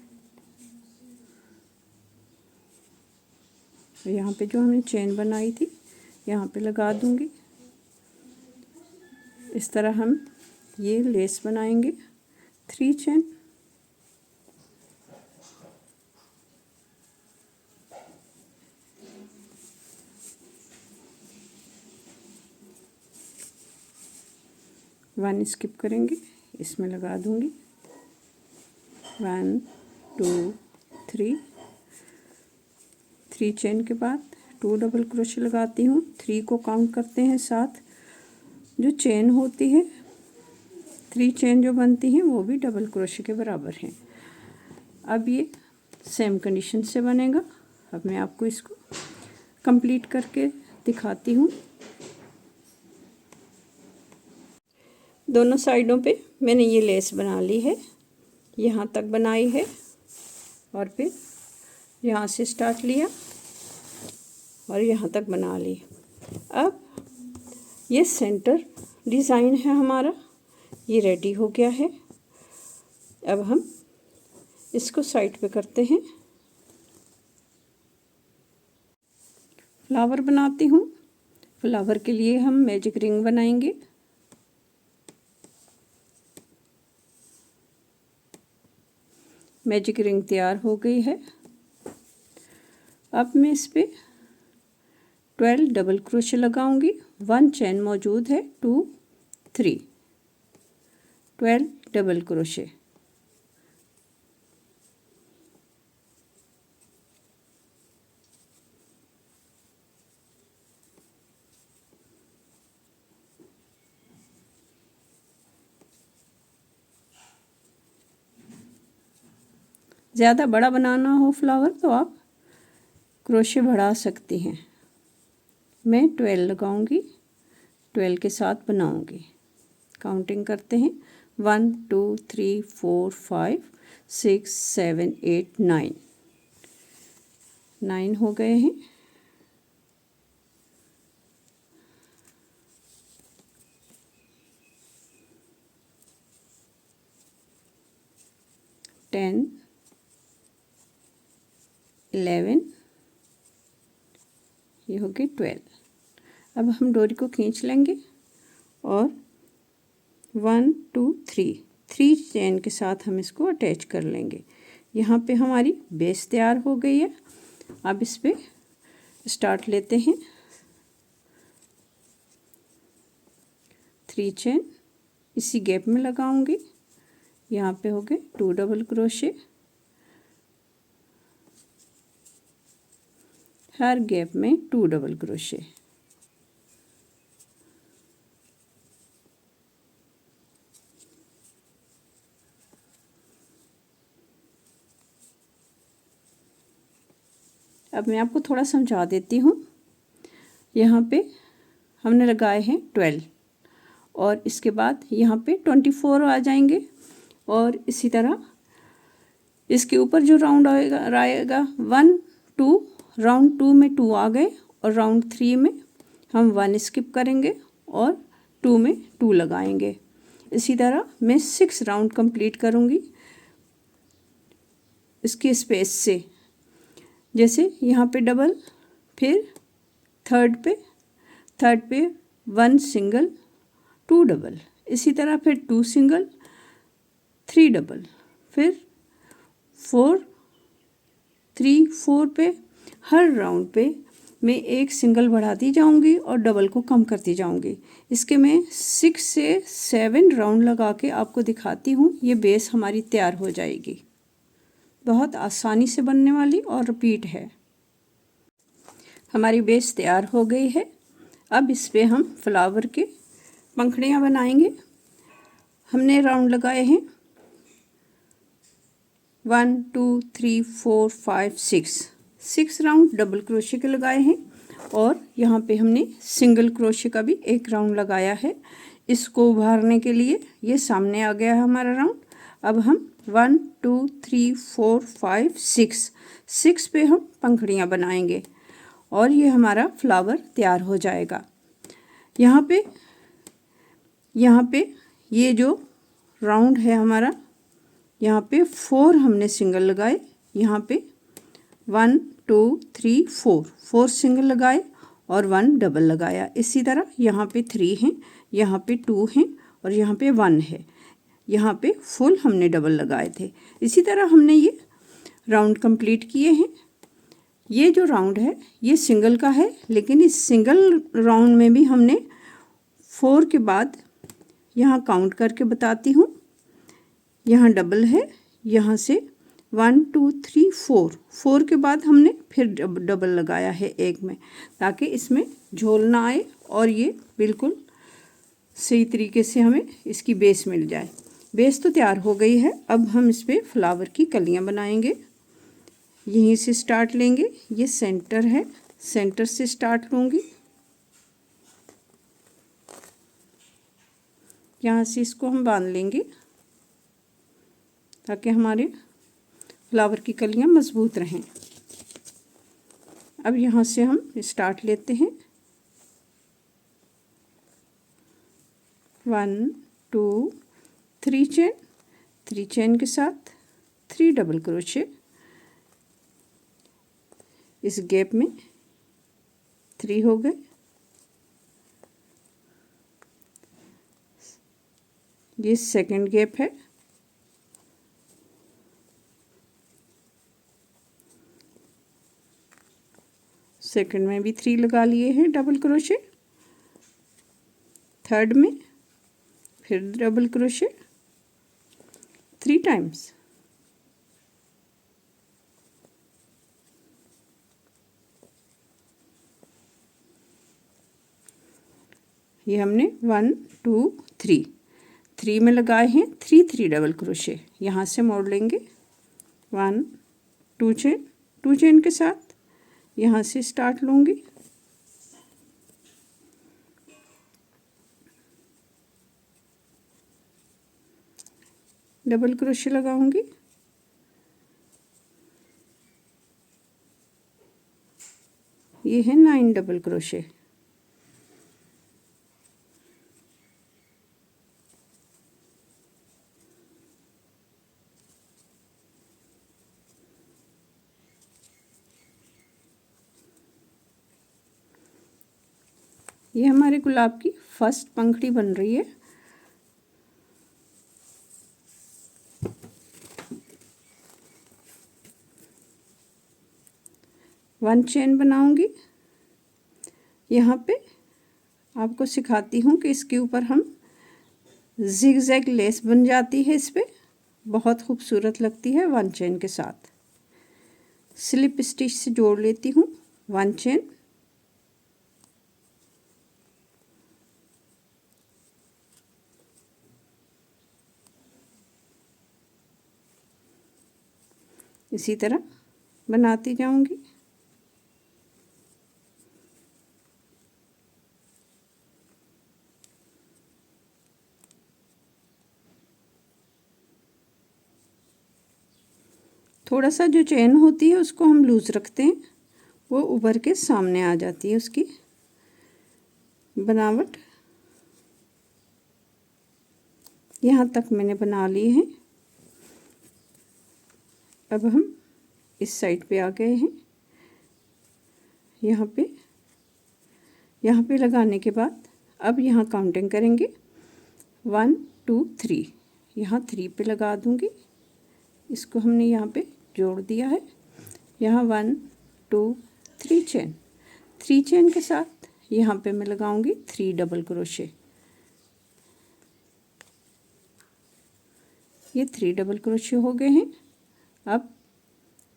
यहाँ पे जो हमने चेन बनाई थी यहाँ पे लगा दूंगी। इस तरह हम ये लेस बनाएंगे। 3 चेन, वन स्किप करेंगे, इसमें लगा दूंगी 1 2 3। 3 चेन के बाद 2 डबल क्रोशे लगाती हूँ। 3 को काउंट करते हैं साथ। जो चेन होती है 3 चेन जो बनती हैं वो भी डबल क्रोशे के बराबर हैं। अब ये सेम कंडीशन से बनेगा। अब मैं आपको इसको कंप्लीट करके दिखाती हूँ। दोनों साइडों पे मैंने ये लेस बना ली है, यहाँ तक बनाई है और फिर यहाँ से स्टार्ट लिया और यहाँ तक बना ली। अब ये सेंटर डिज़ाइन है हमारा, ये रेडी हो गया है। अब हम इसको साइड पे करते हैं। फ्लावर बनाती हूँ। फ्लावर के लिए हम मैजिक रिंग बनाएंगे। मैजिक रिंग तैयार हो गई है। अब मैं इस पे 12 डबल क्रोशे लगाऊंगी। 1 चेन मौजूद है, 2 3, 12 डबल क्रोशे। ज़्यादा बड़ा बनाना हो फ्लावर तो आप क्रोशे बढ़ा सकती हैं। मैं 12 लगाऊंगी, 12 के साथ बनाऊंगी। काउंटिंग करते हैं 1 2 3 4 5 6 7 8 9। 9 हो गए हैं। टेन 11, ये हो गई 12। अब हम डोरी को खींच लेंगे और 1 2 3 चेन के साथ हम इसको अटैच कर लेंगे। यहाँ पे हमारी बेस तैयार हो गई है। अब इस पे स्टार्ट लेते हैं। 3 चेन इसी गैप में लगाऊंगी। यहाँ पे हो गए 2 डबल क्रोशे, हर गैप में 2 डबल क्रोशे। अब मैं आपको थोड़ा समझा देती हूँ। यहाँ पे हमने लगाए हैं 12 और इसके बाद यहाँ पे 24 आ जाएंगे और इसी तरह इसके ऊपर जो राउंड आएगा 1 2, राउंड 2 में 2 आ गए और राउंड 3 में हम 1 स्किप करेंगे और 2 में 2 लगाएंगे। इसी तरह मैं 6 राउंड कंप्लीट करूँगी इसके स्पेस से। जैसे यहाँ पे डबल, फिर थर्ड पे 1 सिंगल 2 डबल, इसी तरह फिर 2 सिंगल 3 डबल, फिर 4 3 4 पे हर राउंड पे मैं एक सिंगल बढ़ाती जाऊंगी और डबल को कम करती जाऊंगी। इसके मैं 6 से 7 राउंड लगा के आपको दिखाती हूँ। ये बेस हमारी तैयार हो जाएगी। बहुत आसानी से बनने वाली और रिपीट है। हमारी बेस तैयार हो गई है। अब इस पे हम फ्लावर के पंखुड़ियाँ बनाएंगे। हमने राउंड लगाए हैं 1 2 3 4 5 6 राउंड डबल क्रोशे के लगाए हैं और यहाँ पे हमने सिंगल क्रोशे का भी एक राउंड लगाया है। इसको उभारने के लिए ये सामने आ गया है हमारा राउंड। अब हम 1 2 3 4 5 6 पे हम पंखुड़ियाँ बनाएंगे और ये हमारा फ्लावर तैयार हो जाएगा। यहाँ पे ये जो राउंड है हमारा, यहाँ पे 4 हमने सिंगल लगाए, यहाँ पे 1 2 3 4 सिंगल लगाए और 1 डबल लगाया। इसी तरह यहाँ पे 3 हैं, यहाँ पे 2 हैं और यहाँ पे 1 है। यहाँ पे फुल हमने डबल लगाए थे। इसी तरह हमने ये राउंड कंप्लीट किए हैं। ये जो राउंड है ये सिंगल का है, लेकिन इस सिंगल राउंड में भी हमने 4 के बाद यहाँ काउंट करके बताती हूँ। यहाँ डबल है, यहाँ से 1 2 3 4 के बाद हमने फिर डबल लगाया है एक में, ताकि इसमें झोल ना आए और ये बिल्कुल सही तरीके से हमें इसकी बेस मिल जाए। बेस तो तैयार हो गई है। अब हम इस पर फ्लावर की कलियाँ बनाएंगे। यहीं से स्टार्ट लेंगे। ये सेंटर है, सेंटर से स्टार्ट लूँगी। यहाँ से इसको हम बांध लेंगे ताकि हमारे फ्लावर की कलियाँ मजबूत रहें। अब यहाँ से हम स्टार्ट लेते हैं। 1 2 3 चेन के साथ 3 डबल क्रोशे। इस गैप में 3 हो गए। ये सेकंड गैप है। सेकंड में भी 3 लगा लिए हैं डबल क्रोशे। थर्ड में फिर डबल क्रोशे 3 टाइम्स। ये हमने 1 2 3 में लगाए हैं 3 डबल क्रोशे। यहाँ से मोड़ लेंगे 1 2 चेन के साथ यहाँ से स्टार्ट लूँगी। डबल क्रोशे लगाऊंगी। ये है 9 डबल क्रोशे। ये हमारे गुलाब की फर्स्ट पंखुड़ी बन रही है। वन चेन बनाऊंगी। यहाँ पे आपको सिखाती हूँ कि इसके ऊपर हम जिगजैग लेस बन जाती है। इस पे बहुत खूबसूरत लगती है। वन चेन के साथ स्लिप स्टिच से जोड़ लेती हूँ। 1 चेन, इसी तरह बनाती जाऊंगी। थोड़ा सा जो चेन होती है उसको हम लूज रखते हैं, वो उभर के सामने आ जाती है उसकी बनावट। यहाँ तक मैंने बना ली है। अब हम इस साइड पे आ गए हैं। यहाँ पे लगाने के बाद अब यहाँ काउंटिंग करेंगे 1 2 3। यहाँ 3 पे लगा दूँगी। इसको हमने यहाँ पे जोड़ दिया है। यहाँ 1 2 3 चेन, 3 चेन के साथ यहाँ पे मैं लगाऊंगी 3 डबल क्रोशे। ये 3 डबल क्रोशे हो गए हैं। अब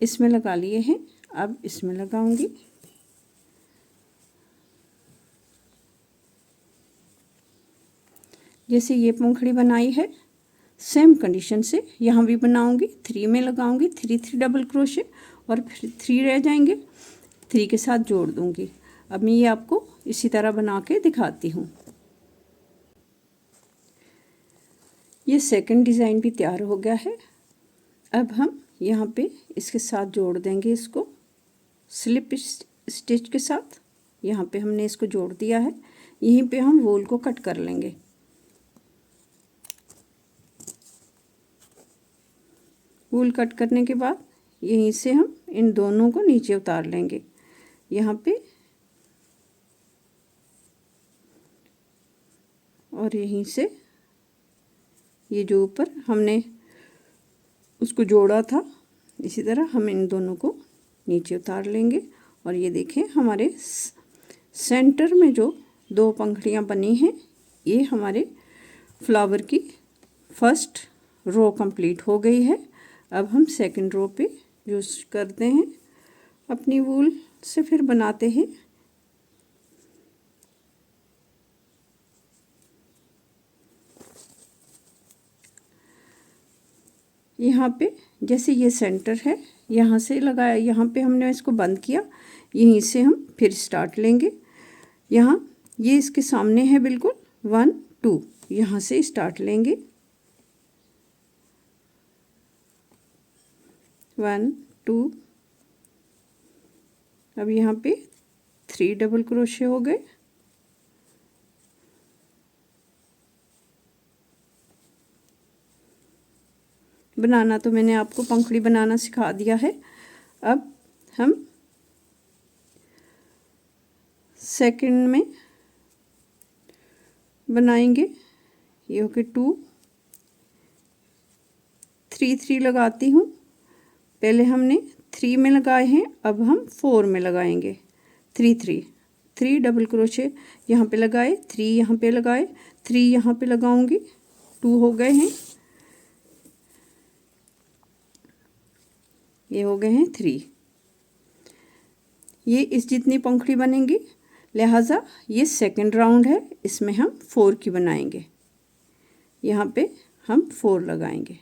इसमें लगा लिए हैं, अब इसमें लगाऊंगी। जैसे ये पंखड़ी बनाई है सेम कंडीशन से यहाँ भी बनाऊंगी। 3 में लगाऊंगी 3 डबल क्रोशे और फिर 3 रह जाएंगे, 3 के साथ जोड़ दूंगी। अब मैं ये आपको इसी तरह बना के दिखाती हूँ। ये सेकंड डिज़ाइन भी तैयार हो गया है। अब हम यहाँ पे इसके साथ जोड़ देंगे, इसको स्लिप स्टिच के साथ। यहाँ पे हमने इसको जोड़ दिया है। यहीं पे हम वूल को कट कर लेंगे। वूल कट करने के बाद यहीं से हम इन दोनों को नीचे उतार लेंगे। यहाँ पे और यहीं से ये जो ऊपर हमने उसको जोड़ा था, इसी तरह हम इन दोनों को नीचे उतार लेंगे। और ये देखें हमारे सेंटर में जो 2 पंखड़ियाँ बनी हैं, ये हमारे फ्लावर की फर्स्ट रो कंप्लीट हो गई है। अब हम सेकंड रो पे यूज़ करते हैं अपनी वूल से, फिर बनाते हैं। यहाँ पे जैसे ये सेंटर है, यहाँ से लगाया, यहाँ पे हमने इसको बंद किया, यहीं से हम फिर स्टार्ट लेंगे। यहाँ ये इसके सामने है बिल्कुल 1 2, यहाँ से स्टार्ट लेंगे 1 2। अब यहाँ पे 3 डबल क्रोशे हो गए। बनाना तो मैंने आपको पंखड़ी बनाना सिखा दिया है। अब हम सेकंड में बनाएंगे। ये हो के 2 3 3 लगाती हूँ। पहले हमने 3 में लगाए हैं, अब हम 4 में लगाएंगे। 3 3 3 डबल क्रोशे यहाँ पे लगाए, 3 यहाँ पे लगाए, 3 यहाँ पे लगाऊंगी। 2 हो गए हैं, ये हो गए हैं 3। ये इस जितनी पंखड़ी बनेंगी, लिहाजा ये सेकंड राउंड है, इसमें हम 4 की बनाएंगे। यहाँ पे हम 4 लगाएंगे।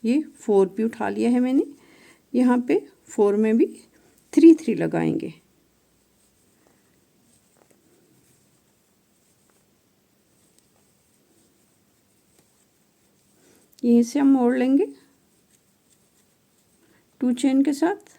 ये 4 भी उठा लिया है मैंने। यहाँ पे 4 में भी 3 3 लगाएंगे। यहीं से हम मोड़ लेंगे 2 चेन के साथ।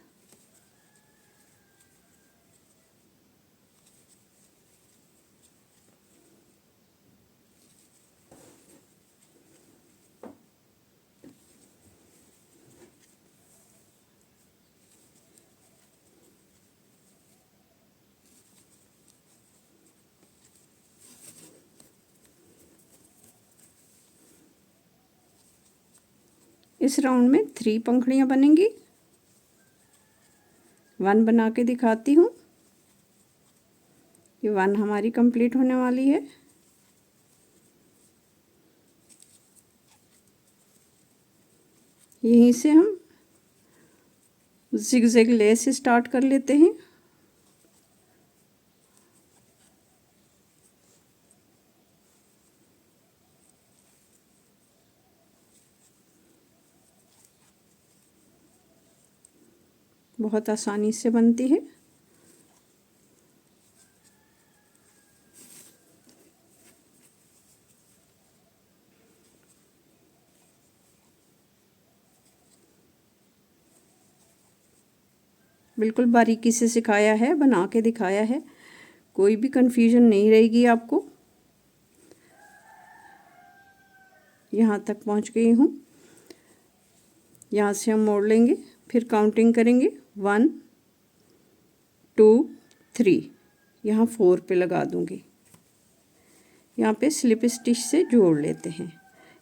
इस राउंड में 3 पंखड़ियाँ बनेंगी। 1 बना के दिखाती हूँ। ये 1 हमारी कंप्लीट होने वाली है। यहीं से हम जिगजैग लेस स्टार्ट कर लेते हैं। बहुत आसानी से बनती है। बिल्कुल बारीकी से सिखाया है, बना के दिखाया है, कोई भी कंफ्यूजन नहीं रहेगी आपको। यहाँ तक पहुँच गई हूँ। यहाँ से हम मोड़ लेंगे, फिर काउंटिंग करेंगे 1 2 3। यहाँ 4 पे लगा दूँगी। यहाँ पे स्लिप स्टिच से जोड़ लेते हैं।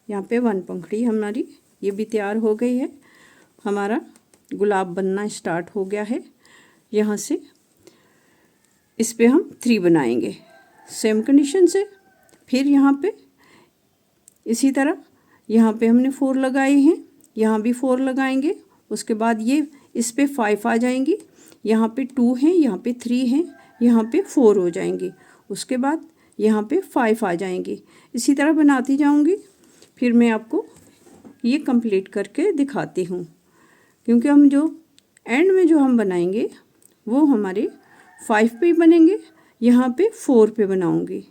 यहाँ पे 1 पंखड़ी हमारी ये भी तैयार हो गई है। हमारा गुलाब बनना स्टार्ट हो गया है। यहाँ से इस पे हम 3 बनाएंगे सेम कंडीशन से। फिर यहाँ पे इसी तरह यहाँ पे हमने 4 लगाए हैं, यहाँ भी 4 लगाएंगे। उसके बाद ये इस पे 5 आ जाएंगी। यहाँ पे 2 हैं, यहाँ पे 3 हैं, यहाँ पे 4 हो जाएंगी। उसके बाद यहाँ पे 5 आ जाएंगी। इसी तरह बनाती जाऊँगी। फिर मैं आपको ये कंप्लीट करके दिखाती हूँ, क्योंकि हम जो एंड में जो हम बनाएंगे वो हमारे 5 पे बनेंगे। यहाँ पे 4 पे बनाऊँगी।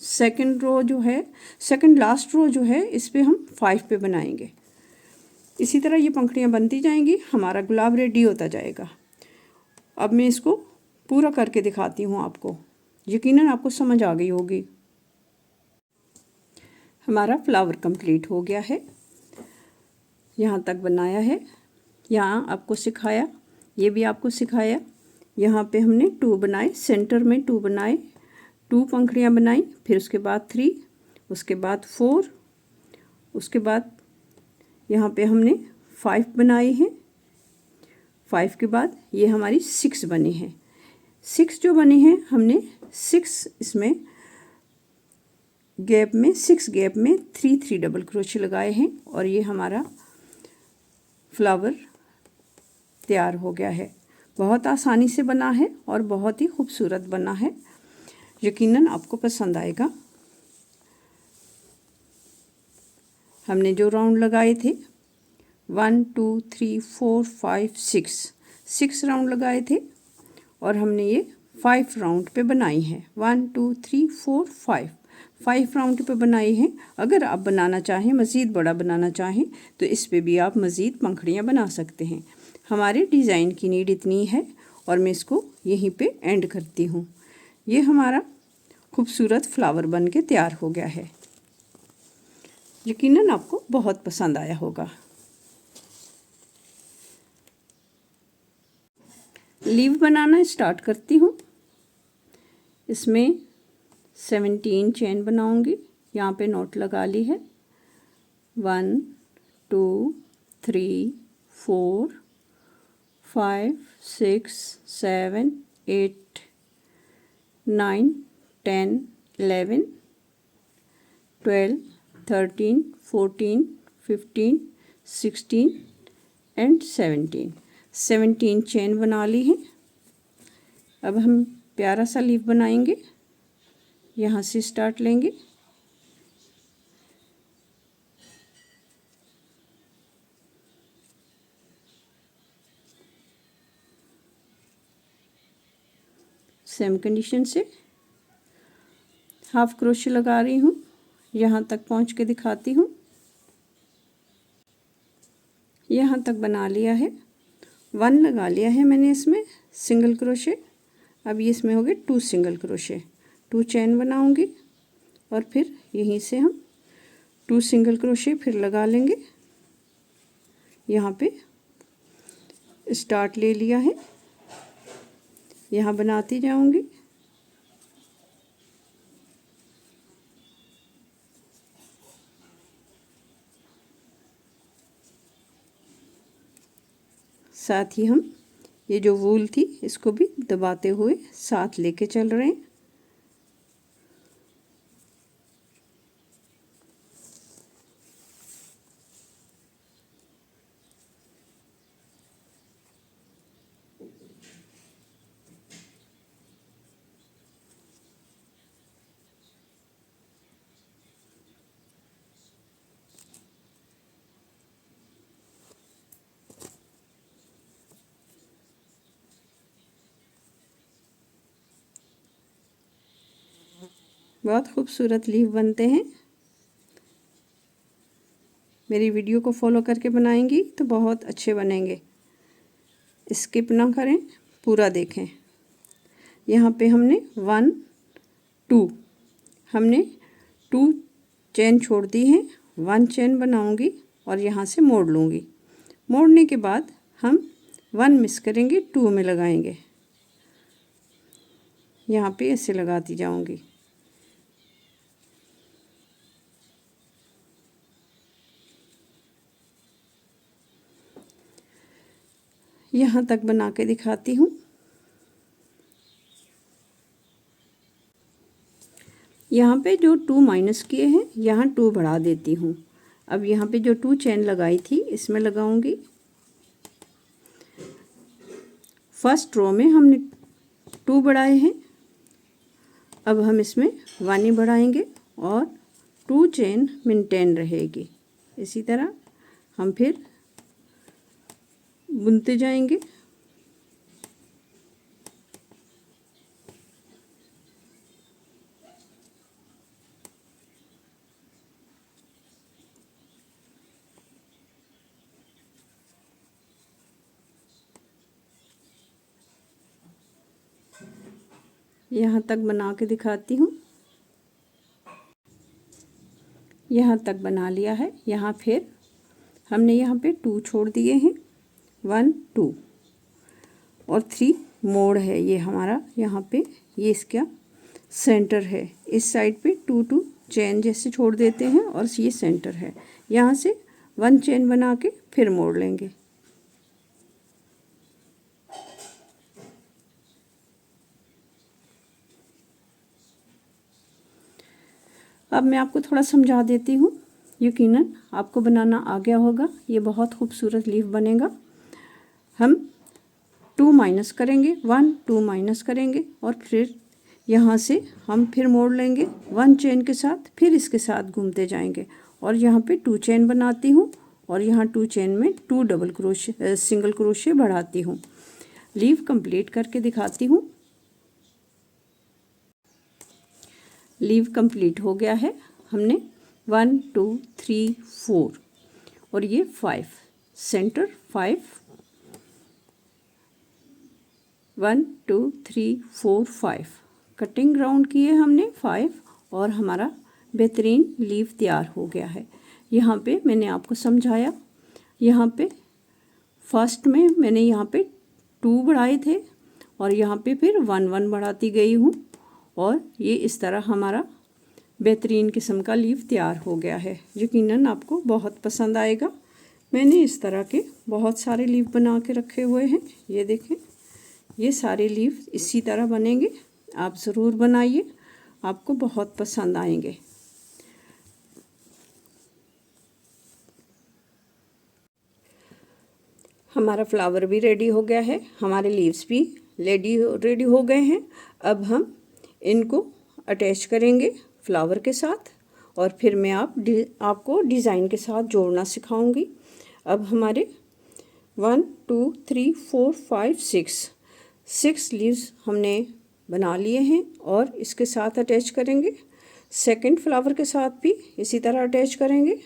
सेकंड रो जो है, सेकंड लास्ट रो जो है, इस पे हम 5 पे बनाएंगे। इसी तरह ये पंखुड़ियाँ बनती जाएंगी, हमारा गुलाब रेडी होता जाएगा। अब मैं इसको पूरा करके दिखाती हूँ आपको, यकीनन आपको समझ आ गई होगी। हमारा फ्लावर कंप्लीट हो गया है, यहाँ तक बनाया है। यहाँ आपको सिखाया, ये भी आपको सिखाया। यहाँ पे हमने 2 बनाए, सेंटर में 2 बनाए, 2 पंखुड़ियाँ बनाई। फिर उसके बाद 3, उसके बाद 4, उसके बाद यहाँ पे हमने 5 बनाए हैं। 5 के बाद ये हमारी 6 बनी हैं। 6 जो बनी हैं, हमने 6 इसमें गैप में 6 गैप में 3 डबल क्रोशे लगाए हैं और ये हमारा फ्लावर तैयार हो गया है। बहुत आसानी से बना है और बहुत ही खूबसूरत बना है, यकीनन आपको पसंद आएगा। हमने जो राउंड लगाए थे 1 2 3 4 5 6 राउंड लगाए थे और हमने ये 5 राउंड पे बनाई है। 1 2 3 4 5 राउंड पे बनाई है। अगर आप बनाना चाहें, मज़ीद बड़ा बनाना चाहें, तो इस पे भी आप मज़ीद पंखुड़ियाँ बना सकते हैं। हमारे डिज़ाइन की नीड इतनी है और मैं इसको यहीं पे एंड करती हूँ। ये हमारा खूबसूरत फ्लावर बन के तैयार हो गया है। यकीनन आपको बहुत पसंद आया होगा। लीव बनाना स्टार्ट करती हूँ। इसमें 17 चेन बनाऊंगी। यहाँ पे नोट लगा ली है। 1 2 3 4 5 6 7 8 9 10 11 12 13 14 15 16 एंड 17 चेन बना ली है। अब हम प्यारा सा लीफ बनाएंगे। यहाँ से स्टार्ट लेंगे, सेम कंडीशन से हाफ क्रोशे लगा रही हूँ। यहाँ तक पहुँच के दिखाती हूँ। यहाँ तक बना लिया है, 1 लगा लिया है मैंने इसमें सिंगल क्रोशे। अब ये इसमें हो गए 2 सिंगल क्रोशे, 2 चेन बनाऊंगी और फिर यहीं से हम 2 सिंगल क्रोशे फिर लगा लेंगे। यहाँ पे स्टार्ट ले लिया है, यहाँ बनाती जाऊंगी। साथ ही हम ये जो वूल थी इसको भी दबाते हुए साथ लेके चल रहे हैं। बहुत खूबसूरत लीफ बनते हैं। मेरी वीडियो को फॉलो करके बनाएंगी तो बहुत अच्छे बनेंगे। स्किप ना करें, पूरा देखें। यहाँ पे हमने 1 2 हमने 2 चेन छोड़ दी हैं। 1 चेन बनाऊंगी और यहाँ से मोड़ लूँगी। मोड़ने के बाद हम 1 मिस करेंगे, 2 में लगाएंगे। यहाँ पे ऐसे लगाती जाऊंगी। यहाँ तक बना के दिखाती हूँ। यहाँ पे जो 2 माइनस किए हैं, यहाँ 2 बढ़ा देती हूँ। अब यहाँ पे जो 2 चेन लगाई थी इसमें लगाऊंगी। फर्स्ट रो में हमने 2 बढ़ाए हैं, अब हम इसमें 1 ही बढ़ाएंगे और 2 चेन मेंटेन रहेगी। इसी तरह हम फिर बुनते जाएंगे। यहाँ तक बना के दिखाती हूँ। यहाँ तक बना लिया है। यहाँ फिर हमने यहाँ पे 2 छोड़ दिए हैं, 1 2 और 3 मोड़ है ये हमारा। यहाँ पे ये इसका सेंटर है। इस साइड पे 2 2 चेन जैसे छोड़ देते हैं और ये सेंटर है। यहाँ से 1 चेन बना के फिर मोड़ लेंगे। अब मैं आपको थोड़ा समझा देती हूँ। यकीनन आपको बनाना आ गया होगा। ये बहुत खूबसूरत लीफ बनेगा। हम 2 माइनस करेंगे, 1 2 माइनस करेंगे और फिर यहाँ से हम फिर मोड़ लेंगे 1 चेन के साथ, फिर इसके साथ घूमते जाएंगे और यहाँ पे 2 चेन बनाती हूँ और यहाँ 2 चेन में 2 डबल क्रोशे सिंगल क्रोशे बढ़ाती हूँ। लीफ कंप्लीट करके दिखाती हूँ। लीव कंप्लीट हो गया है। हमने 1 2 3 4 और ये 5 सेंटर 5 1 2 3 4 5 कटिंग राउंड किए हमने 5 और हमारा बेहतरीन लीव तैयार हो गया है। यहाँ पे मैंने आपको समझाया। यहाँ पे फर्स्ट में मैंने यहाँ पे 2 बढ़ाए थे और यहाँ पे फिर 1 1 बढ़ाती गई हूँ और ये इस तरह हमारा बेहतरीन किस्म का लीफ तैयार हो गया है। यकीनन आपको बहुत पसंद आएगा। मैंने इस तरह के बहुत सारे लीफ बना के रखे हुए हैं। ये देखें, ये सारे लीफ इसी तरह बनेंगे। आप ज़रूर बनाइए, आपको बहुत पसंद आएंगे। हमारा फ्लावर भी रेडी हो गया है, हमारे लीव्स भी रेडी हो गए हैं। अब हम इनको अटैच करेंगे फ्लावर के साथ और फिर मैं आपको डिज़ाइन के साथ जोड़ना सिखाऊंगी। अब हमारे 1 2 3 4 5 6 लीव्स हमने बना लिए हैं और इसके साथ अटैच करेंगे। सेकंड फ्लावर के साथ भी इसी तरह अटैच करेंगे।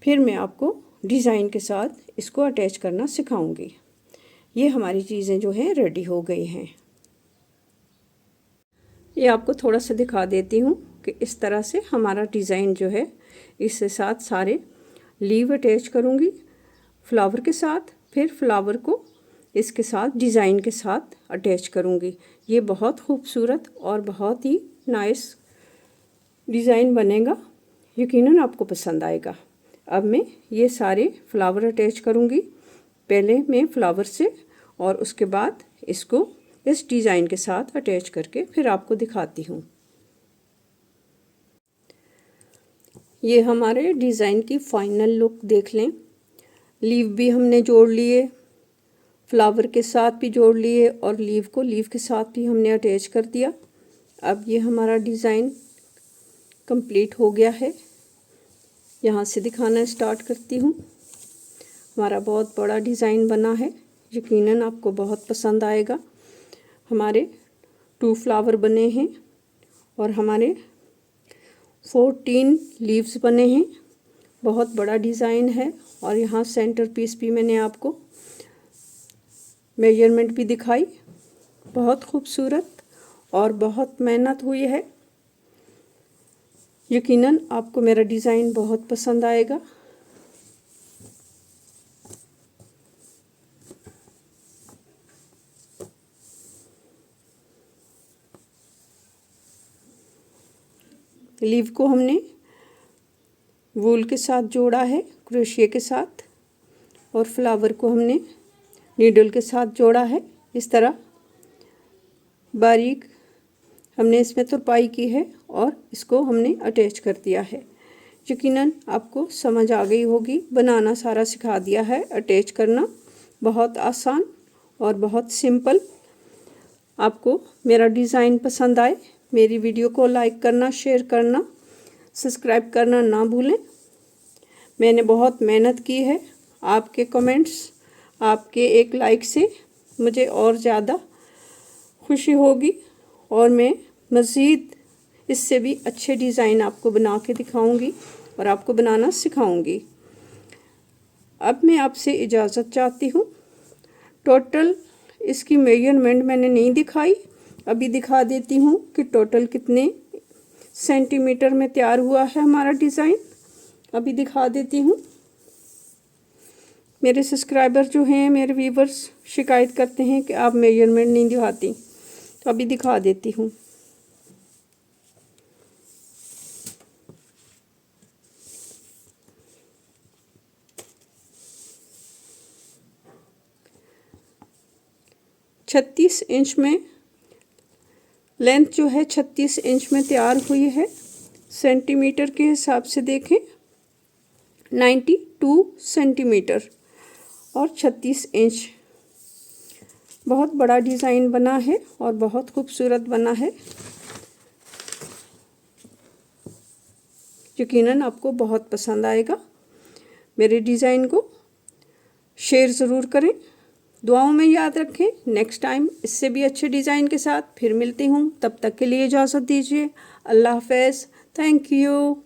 फिर मैं आपको डिज़ाइन के साथ इसको अटैच करना सिखाऊंगी। ये हमारी चीज़ें जो हैं रेडी हो गई हैं। ये आपको थोड़ा सा दिखा देती हूँ कि इस तरह से हमारा डिज़ाइन जो है, इसके साथ सारे लीव अटैच करूँगी फ्लावर के साथ। फिर फ्लावर को इसके साथ डिज़ाइन के साथ अटैच करूँगी। ये बहुत खूबसूरत और बहुत ही नाइस डिज़ाइन बनेगा। यकीनन आपको पसंद आएगा। अब मैं ये सारे फ्लावर अटैच करूँगी। पहले मैं फ्लावर से और उसके बाद इसको इस डिज़ाइन के साथ अटैच करके फिर आपको दिखाती हूँ। ये हमारे डिज़ाइन की फाइनल लुक देख लें। लीव भी हमने जोड़ लिए, फ्लावर के साथ भी जोड़ लिए और लीव को लीव के साथ भी हमने अटैच कर दिया। अब ये हमारा डिज़ाइन कंप्लीट हो गया है। यहाँ से दिखाना स्टार्ट करती हूँ। हमारा बहुत बड़ा डिज़ाइन बना है। यकीनन आपको बहुत पसंद आएगा। हमारे 2 फ्लावर बने हैं और हमारे 14 लीव्स बने हैं। बहुत बड़ा डिज़ाइन है और यहाँ सेंटर पीस भी मैंने आपको मेजरमेंट भी दिखाई। बहुत खूबसूरत और बहुत मेहनत हुई है। यकीनन आपको मेरा डिज़ाइन बहुत पसंद आएगा। लीव को हमने वूल के साथ जोड़ा है, क्रोशिया के साथ, और फ्लावर को हमने नीडल के साथ जोड़ा है। इस तरह बारीक हमने इसमें तुरपाई की है और इसको हमने अटैच कर दिया है। यकीनन आपको समझ आ गई होगी, बनाना सारा सिखा दिया है। अटैच करना बहुत आसान और बहुत सिंपल। आपको मेरा डिज़ाइन पसंद आए, मेरी वीडियो को लाइक करना, शेयर करना, सब्सक्राइब करना ना भूलें। मैंने बहुत मेहनत की है। आपके कमेंट्स, आपके एक लाइक से मुझे और ज़्यादा खुशी होगी और मैं मज़ीद इससे भी अच्छे डिज़ाइन आपको बना के दिखाऊंगी और आपको बनाना सिखाऊंगी। अब मैं आपसे इजाज़त चाहती हूँ। टोटल इसकी मेजरमेंट मैंने नहीं दिखाई, अभी दिखा देती हूँ कि टोटल कितने सेंटीमीटर में तैयार हुआ है हमारा डिज़ाइन। अभी दिखा देती हूँ। मेरे सब्सक्राइबर जो हैं, मेरे व्यूवर्स शिकायत करते हैं कि आप मेजरमेंट नहीं दिखाती, तो अभी दिखा देती हूँ। छत्तीस इंच में लेंथ जो है 36 इंच में तैयार हुई है। सेंटीमीटर के हिसाब से देखें 92 सेंटीमीटर और 36 इंच। बहुत बड़ा डिज़ाइन बना है और बहुत खूबसूरत बना है। यकीनन आपको बहुत पसंद आएगा। मेरे डिज़ाइन को शेयर ज़रूर करें, दुआओं में याद रखें। नेक्स्ट टाइम इससे भी अच्छे डिज़ाइन के साथ फिर मिलती हूँ। तब तक के लिए इजाज़त दीजिए। अल्लाह हाफ़िज़। Thank you.